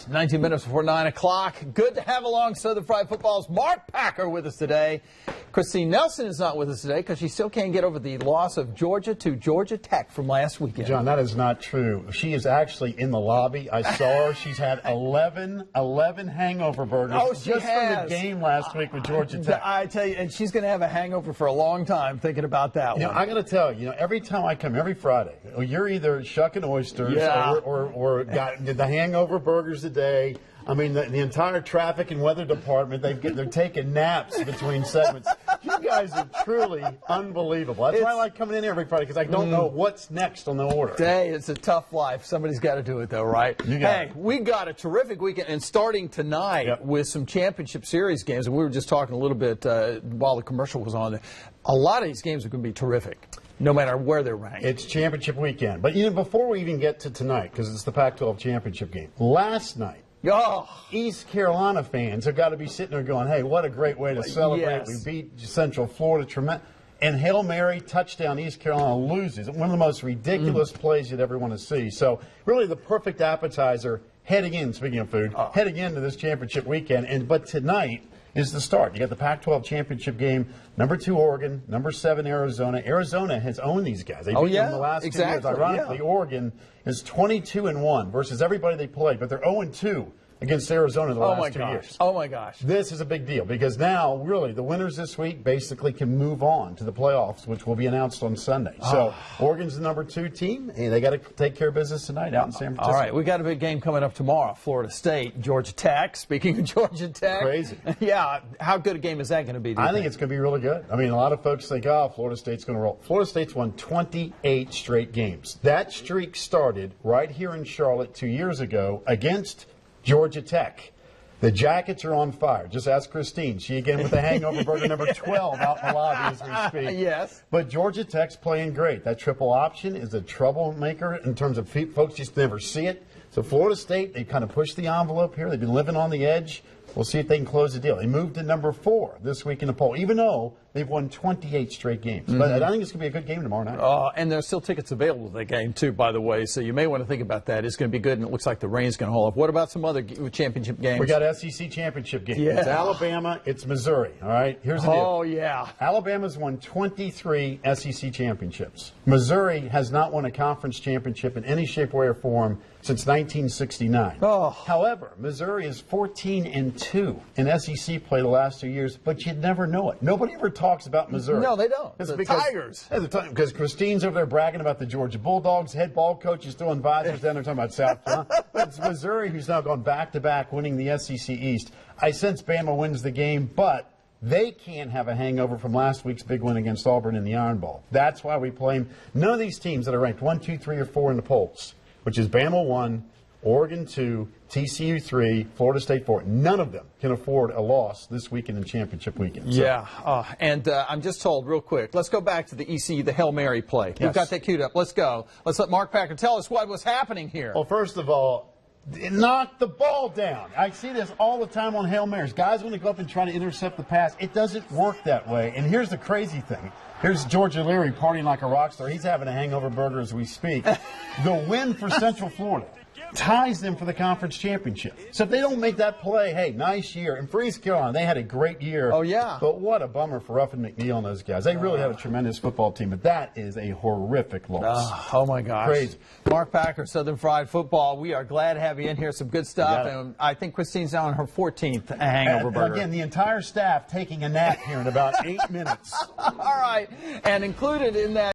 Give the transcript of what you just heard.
19 minutes before 9 o'clock. Good to have along Southern Fried Football's Mark Packer with us today. Christine Nelson is not with us today because she still can't get over the loss of Georgia to Georgia Tech from last weekend. John, that is not true. She is actually in the lobby. I saw her. She's had 11 hangover burgers she just has. from the game last week with Georgia Tech. I tell you, and she's going to have a hangover for a long time thinking about that one. I got to tell you, every time I come, every Friday, you're either shucking oysters or got the hangover burgers today. I mean, the entire traffic and weather department, they're taking naps between segments. You guys are truly unbelievable. That's why I like coming in every Friday, because I don't know what's next on the order. Hey, it's a tough life. Somebody's got to do it, though, right? We got a terrific weekend, and starting tonight with some championship series games, and we were just talking a little bit while the commercial was on. A lot of these games are going to be terrific, no matter where they're ranked. It's championship weekend. But, before we even get to tonight, because it's the Pac-12 championship game, last night, East Carolina fans have got to be sitting there going, hey, what a great way to celebrate. We beat Central Florida. Tremendous. And Hail Mary, touchdown, East Carolina loses. One of the most ridiculous plays you'd ever want to see. So really the perfect appetizer heading in, speaking of food, heading into this championship weekend. But tonight is the start. You got the Pac-12 championship game, number 2 Oregon, number 7 Arizona. Arizona has owned these guys. They beat them the last 2 years. Ironically, Oregon is 22-1 versus everybody they played, but they're 0-2 against Arizona the last 2 years. Oh, my gosh. This is a big deal because now, really, the winners this week basically can move on to the playoffs, which will be announced on Sunday. So, Oregon's the number 2 team, and they got to take care of business tonight out in San Francisco. All right, we got a big game coming up tomorrow. Florida State, Georgia Tech. Speaking of Georgia Tech. Crazy. Yeah, how good a game is that going to be? I think it's going to be really good. I mean, a lot of folks think, Florida State's going to roll. Florida State's won 28 straight games. That streak started right here in Charlotte 2 years ago against Georgia Tech. The Jackets are on fire. Just ask Christine. She again with the hangover burger number 12 out in the lobby as we speak. Yes. But Georgia Tech's playing great. That triple option is a troublemaker in terms of folks just never see it. So Florida State, they kind of pushed the envelope here. They've been living on the edge. We'll see if they can close the deal. They moved to number 4 this week in the poll, even though they've won 28 straight games. But I think it's going to be a good game tomorrow night. And there's still tickets available to that game, too, by the way. So you may want to think about that. It's going to be good, and it looks like the rain's going to hold up. What about some other championship games? We got SEC championship games. Yeah. It's Alabama. It's Missouri. All right? Here's the deal. Oh, yeah. Alabama's won 23 SEC championships. Missouri has not won a conference championship in any shape, way, or form since 1969. However, Missouri is 14-2 in SEC play the last 2 years, but you'd never know it. Nobody ever talks about Missouri. No, they don't. It's the Tigers. Because Christine's over there bragging about the Georgia Bulldogs. Head ball coach is throwing visors down there talking about South Carolina. But it's Missouri who's now gone back-to-back winning the SEC East. I sense Bama wins the game, but they can't have a hangover from last week's big win against Auburn in the Iron Bowl. That's why we play them. None of these teams that are ranked 1, 2, 3, or 4 in the polls, which is Bama 1, Oregon 2, TCU 3, Florida State 4. None of them can afford a loss this weekend in championship weekend. So. Yeah, and I'm just told real quick, let's go back to the ECU, the Hail Mary play. We've got that queued up. Let's go. Let's let Mark Packer tell us what was happening here. Well, first of all, knock the ball down. I see this all the time on Hail Marys. Guys want to go up and try to intercept the pass. It doesn't work that way. And here's the crazy thing. Here's George O'Leary partying like a rock star. He's having a hangover burger as we speak. The win for Central Florida ties them for the conference championship. So if they don't make that play, hey, nice year. And for East Carolina, they had a great year. Oh, yeah. But what a bummer for Ruffin McNeil and those guys. They really had a tremendous football team, but that is a horrific loss. Oh, my gosh. Crazy. Mark Packer, Southern Fried Football. We are glad to have you in here. Some good stuff. And I think Christine's now on her 14th hangover burger. Again, the entire staff taking a nap here in about 8 minutes. All right. And included in that